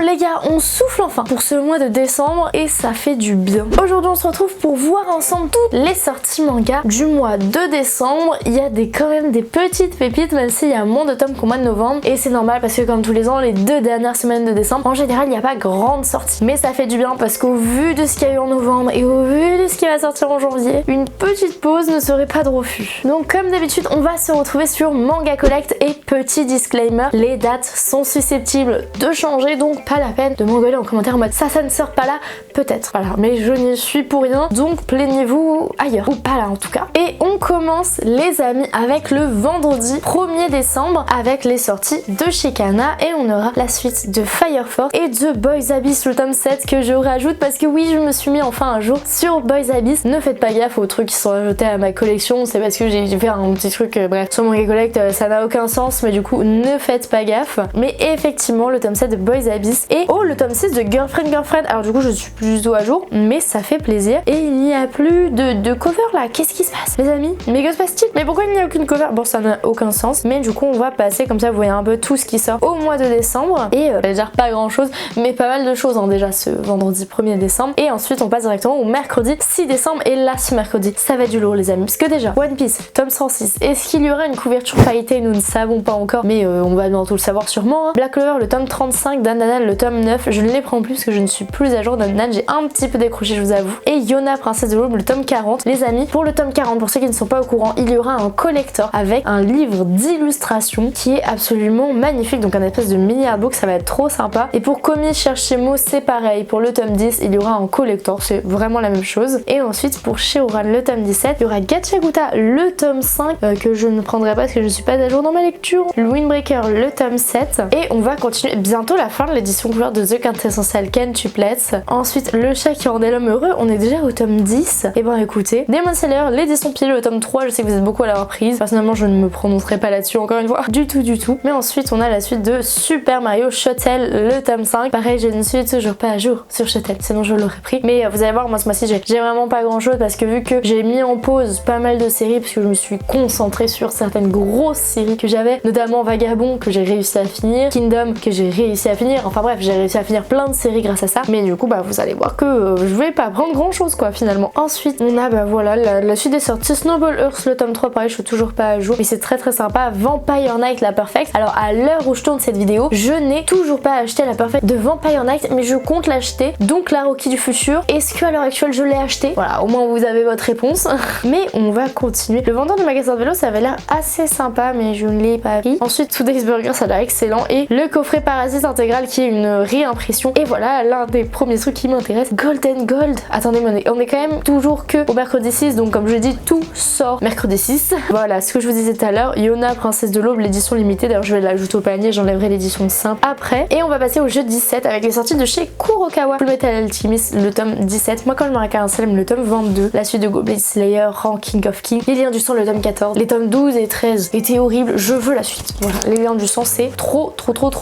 les gars, on souffle enfin pour ce mois de décembre et ça fait du bien. Aujourd'hui on se retrouve pour voir ensemble toutes les sorties manga du mois de décembre. Il y a quand même des petites pépites, même s'il y a moins de tomes qu'au mois de novembre, et c'est normal parce que comme tous les ans, les 2 dernières semaines de décembre, en général il n'y a pas grande sortie, mais ça fait du bien parce qu'au vu de ce qu'il y a eu en novembre et au vu de ce qui va sortir en janvier, une petite pause ne serait pas de refus. Donc comme d'habitude on va se retrouver sur Manga Collect, et petit disclaimer, les dates sont susceptibles de changer, donc pas la peine de m'engueuler en commentaire en mode ça ne sort pas là, peut-être, voilà, mais je n'y suis pour rien, donc plaignez-vous ailleurs, ou pas là en tout cas. Et on commence les amis avec le vendredi 1er décembre avec les sorties de chez Kana, et on aura la suite de Fire Force et de Boys Abyss, le tome 7 que je rajoute parce que oui, je me suis mis enfin un jour sur Boys Abyss. Ne faites pas gaffe aux trucs qui sont ajoutés à ma collection, c'est parce que j'ai fait un petit truc, bref, sur Manga Collect, ça n'a aucun sens, mais du coup ne faites pas gaffe. Mais effectivement le tome 7 de Boys Abyss et oh, le tome 6 de Girlfriend. Alors du coup je suis plus du tout à jour, mais ça fait plaisir. Et il n'y a plus de cover là, qu'est-ce qui se passe les amis? Mais que se passe-t-il? Mais pourquoi il n'y a aucune cover? Bon, ça n'a aucun sens, mais du coup on va passer comme ça, vous voyez un peu tout ce qui sort au mois de décembre. Et je vais dire pas grand chose, mais pas mal de choses hein, déjà ce vendredi 1er décembre. Et ensuite on passe directement au mercredi 6 décembre, et là ce mercredi ça va être du lourd les amis, parce que déjà One Piece tome 106, est-ce qu'il y aura une couverture pailletée? Nous ne savons pas encore, mais on va bientôt le savoir sûrement hein. Black Clover le tome 35, Dan Dan Dan le tome 9, je ne les prends plus parce que je ne suis plus à jour. Dan Dan j'ai un petit peu décroché, je vous avoue. Et Yona Princesse de l'Aube le tome 40. Les amis, pour le tome 40, pour ceux qui ne sont pas au courant, il y aura un collector avec un livre d'illustration qui est absolument magnifique, donc un espèce de mini artbook, ça va être trop sympa. Et pour Komi Cherchemo c'est pareil, pour le tome 10 il y aura un collector, c'est vraiment la même chose. Et ensuite pour Sheuran le tome 17, il y aura Gachaguta le tome 5 que je ne prendrai pas parce que je ne suis pas à jour dans ma lecture. Le Windbreaker le tome 7, et on va continuer bientôt la fin de l'édition couleur de The Quintessential Quintuplets. Ensuite le chat qui rendait l'homme heureux, on est déjà au tome 10. Et ben écoutez, Demon Slayer l'édition pile le tome 3, je sais que vous êtes beaucoup à l'avoir prise, personnellement je ne me prononcerai pas là-dessus encore une fois du tout. Mais ensuite on a la suite de Super Mario Shuttle le tome 5, pareil je ne suis toujours pas à jour sur Shuttle, sinon je l'aurais pris. Mais vous allez voir, moi ce mois-ci j'ai vraiment pas grand chose parce que vu que j'ai mis en pause pas mal de séries parce que je me suis concentrée sur certaines grosses séries que j'avais, notamment Vagabond que j'ai réussi à finir, Kingdom que j'ai réussi à finir, enfin bref j'ai réussi à finir plein de séries grâce à ça. Mais du coup bah vous allez voir que je vais pas prendre grand chose quoi finalement. Ensuite on a bah voilà la suite des sorties, Snowball Earth le tome 3, pareil je suis toujours pas à jour mais c'est très sympa. Vampire Knight la Perfect, alors à l'heure où je tourne cette vidéo je n'ai toujours pas acheté la Perfect de Vampire Knight, mais je compte l'acheter, donc la Rocky du futur. Est-ce que à l'heure actuelle je l'ai acheté? Voilà, au moins vous avez votre réponse. Mais on va continuer. Le vendeur de magasin de vélo ça avait l'air assez sympa mais je ne l'ai pas pris. Ensuite Today's Burger ça a l'air excellent, et le coffret Parasite intégral qui est une réimpression. Et voilà l'un des premiers trucs qui m'intéresse, Golden Gold. Attendez mais on est quand même toujours que au mercredi 6, donc comme je dis tout sort mercredi 6. Voilà ce que je vous disais tout à l'heure, Yona Princesse de l'Aube l'édition limitée, d'ailleurs je vais l'ajouter au panier, j'enlèverai l'édition simple après. Et on va passer au jeudi 17 avec les sorties de chez Kurokawa, Fullmetal Alchemist le tome 17, Moi quand je m'arrête un Salem le tome 22, la suite de Goblin Slayer, Ranking of King, Les Liens du Sang le tome 14, les tomes 12 et 13 étaient horribles, je veux la suite. Voilà, Les Liens du Sang c'est trop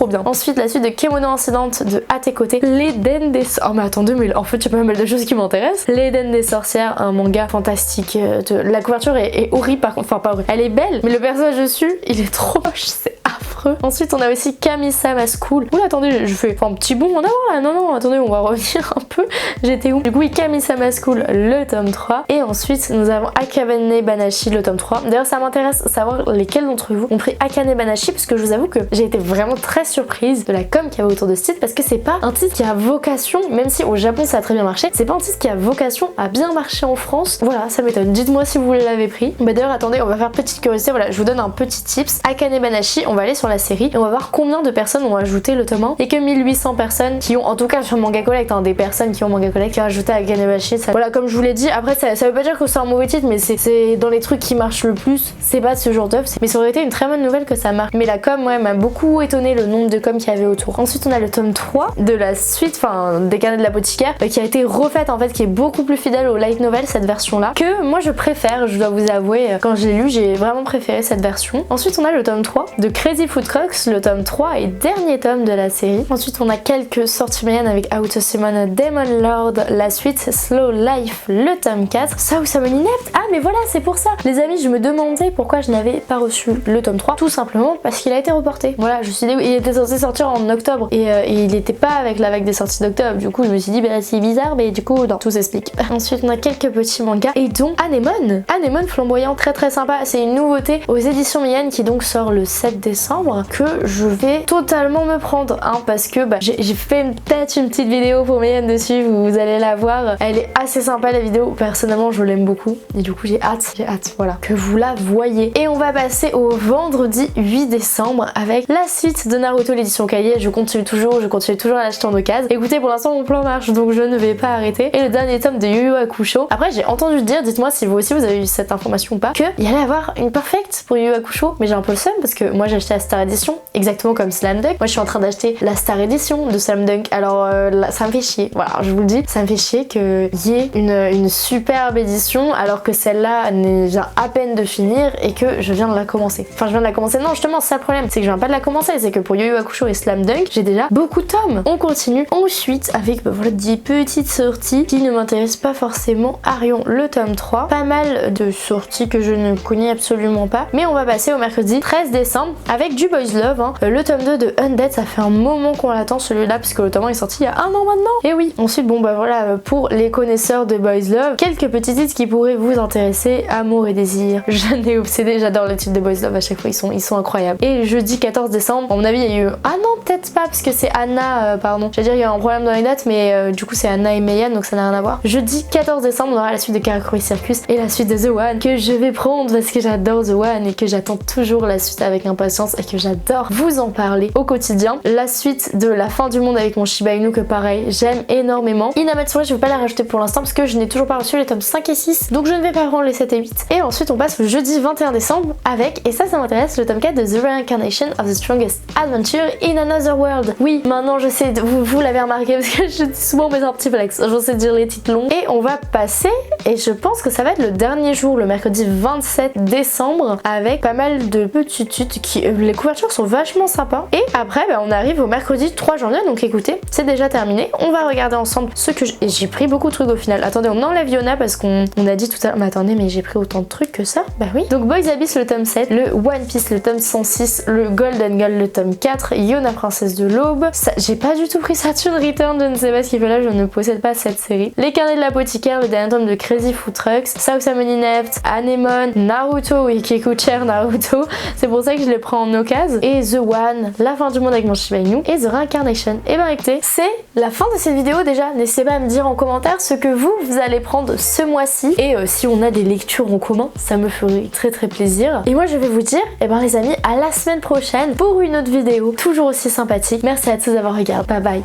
bien. Ensuite la suite de Kemono Incidente de À tes côtés, l'Éden des... Oh mais attendez, mais en fait il y a pas mal de choses qui m'intéressent. L'Éden des sorcières, un manga fantastique, la couverture est horrible par contre, enfin pas horrible, elle est belle mais le personnage dessus il est trop moche, c'est affreux. Ensuite on a aussi Kamisama School. Oula attendez, je fais un petit bond en avant là, non attendez on va revenir un peu, j'étais où? Du coup oui, Kamisama School le tome 3, et ensuite nous avons Akane Banashi le tome 3. D'ailleurs ça m'intéresse de savoir lesquels d'entre vous ont pris Akane Banashi, parce que je vous avoue que j'ai été vraiment très surprise de la com qu'il y avait autour de ce titre, parce que c'est pas un titre qui a vocation, même si au Japon ça a très bien marché, c'est pas un titre qui a vocation à bien marcher en France. Voilà, ça m'étonne, dites-moi si vous l'avez pris. Bah d'ailleurs attendez, on va faire petite curiosité, voilà je vous donne un petit tips. Akane Banashi, on va aller sur la série et on va voir combien de personnes ont ajouté le tome 1, et que 1800 personnes qui ont, en tout cas sur Manga Collect, hein, des personnes qui ont Manga Collect qui ont ajouté Akane Banashi. Voilà, comme je vous l'ai dit, après ça veut pas dire que c'est un mauvais titre, mais c'est dans les trucs qui marchent le plus, c'est pas ce genre d'œuvre, mais ça aurait été une très bonne nouvelle que ça marche. Mais la com ouais m'a beaucoup étonné, le nombre de com qu'il y avait autour. Ensuite on a le tome 3 de la suite, enfin des canets de l'apothicaire, qui a été refaite en fait, qui est beaucoup plus fidèle au light novel, cette version là, que moi je préfère, je dois vous avouer, quand je l'ai lu j'ai vraiment préféré cette version. Ensuite on a le tome 3 de Crazy Fruit Food Trucks, le tome 3 et dernier tome de la série. Ensuite on a quelques sorties moyennes avec How to Summon Demon Lord, la suite Slow Life, le tome 4, Sao Summon Inept. Ah mais voilà, c'est pour ça les amis, je me demandais pourquoi je n'avais pas reçu le tome 3, tout simplement parce qu'il a été reporté. Voilà, je me suis dit, il était censé sortir en octobre et il n'était pas avec la vague des sorties d'octobre, du coup je me suis dit bah c'est bizarre, mais du coup non, tout s'explique. Ensuite on a quelques petits mangas et dont Anemone flamboyant, très sympa, c'est une nouveauté aux éditions Mian qui donc sort le 7 décembre que je vais totalement me prendre hein, parce que bah, j'ai fait peut-être une petite vidéo pour Mian dessus, vous allez la voir, elle est assez sympa la vidéo, personnellement je l'aime beaucoup et du coup j'ai hâte voilà que vous la voyez. Et on va passer au vendredi 8 décembre avec la suite de Naruto l'édition cahier. Je continue toujours à l'acheter en occasion. Écoutez, pour l'instant mon plan marche donc je ne vais pas arrêter. Et le dernier tome de Yu Yu Hakusho. Après j'ai entendu dire, dites-moi si vous aussi vous avez eu cette information ou pas, qu'il y allait avoir une perfect pour Yu Yu Hakusho, mais j'ai un peu le seum parce que moi j'ai acheté la Star Edition, exactement comme Slam Dunk. Moi je suis en train d'acheter la Star Edition de Slam Dunk, alors là, ça me fait chier, voilà, je vous le dis, ça me fait chier qu'il y ait une superbe édition alors que celle-là vient à peine de finir et que je viens de la commencer. Enfin je viens de la commencer, non justement c'est ça le problème, c'est que je viens pas de la commencer, c'est que pour Yu Yu Hakusho et Slam Dunk j'ai déjà beaucoup de tomes. On continue ensuite avec bah, voilà, des petites sorties qui ne m'intéressent pas forcément. Arion le tome 3, pas mal de sorties que je ne connais absolument pas, mais on va passer au mercredi 13 décembre avec du Boys Love hein. Le tome 2 de Undead, ça fait un moment qu'on l'attend celui-là parce que le tome 1 est sorti il y a un an maintenant. Et oui, ensuite bon bah voilà, pour les connaisseurs de Boys Love, quelques petits titres qui pourraient vous intéresser. Amour et désir, je n'ai obsédé, j'adore les titres de Boys Love à chaque fois, ils sont incroyables. Et le jeudi 14 décembre, à mon avis il y a eu, ah non peut-être pas parce que c'est Anna, pardon, j'allais dire il y a un problème dans les dates mais du coup c'est Anna et Meian donc ça n'a rien à voir. Jeudi 14 décembre on aura la suite de Karakuri Circus et la suite de The One que je vais prendre parce que j'adore The One et que j'attends toujours la suite avec impatience et que j'adore vous en parler au quotidien. La suite de La fin du monde avec mon Shiba Inu que pareil j'aime énormément. Inamatsuri je vais pas la rajouter pour l'instant parce que je n'ai toujours pas reçu les tomes 5 et 6 donc je ne vais pas prendre les 7 et 8. Et ensuite on passe au jeudi 21 décembre avec, et ça m'intéresse, le tome 4 de The Reincarnation of the Strongest Adventure in Another World. Oui, maintenant je sais, vous l'avez remarqué parce que je dis souvent mes petits flex, je sais dire les titres longs. Et on va passer, et je pense que ça va être le dernier jour, le mercredi 27 décembre, avec pas mal de petits titres qui, les couvertures sont vachement sympas. Et après, bah, on arrive au mercredi 3 janvier, donc écoutez, c'est déjà terminé. On va regarder ensemble ce que et j'ai pris beaucoup de trucs au final. Attendez, on enlève Yona parce qu'on a dit tout à l'heure, mais attendez, mais j'ai pris autant de trucs que ça. Bah oui. Donc Boys Abyss le tome 7, le One Piece le tome 106, le Golden Girl le tome 4, Yona Princesse de l'Aube. J'ai pas du tout pris Saturn Return, je ne sais pas ce qu'il fait là, je ne possède pas cette série. Les Carnets de l'Apothicaire, le dernier tome de Crazy Food Trucks, Sao Summon Inept, Anemone, Naruto, oui qui coûte cher Naruto, c'est pour ça que je les prends en occasion, et The One, La fin du monde avec mon Shiba Inu, et The Reincarnation. Et ben écoutez, c'est la fin de cette vidéo déjà, n'hésitez pas à me dire en commentaire ce que vous allez prendre ce mois-ci, et si on a des lectures en commun, ça me ferait très plaisir. Et moi je vais vous dire, et ben les amis, à la semaine prochaine pour une autre vidéo, toujours aussi sympathique. Merci à tous d'avoir regardé, bye bye.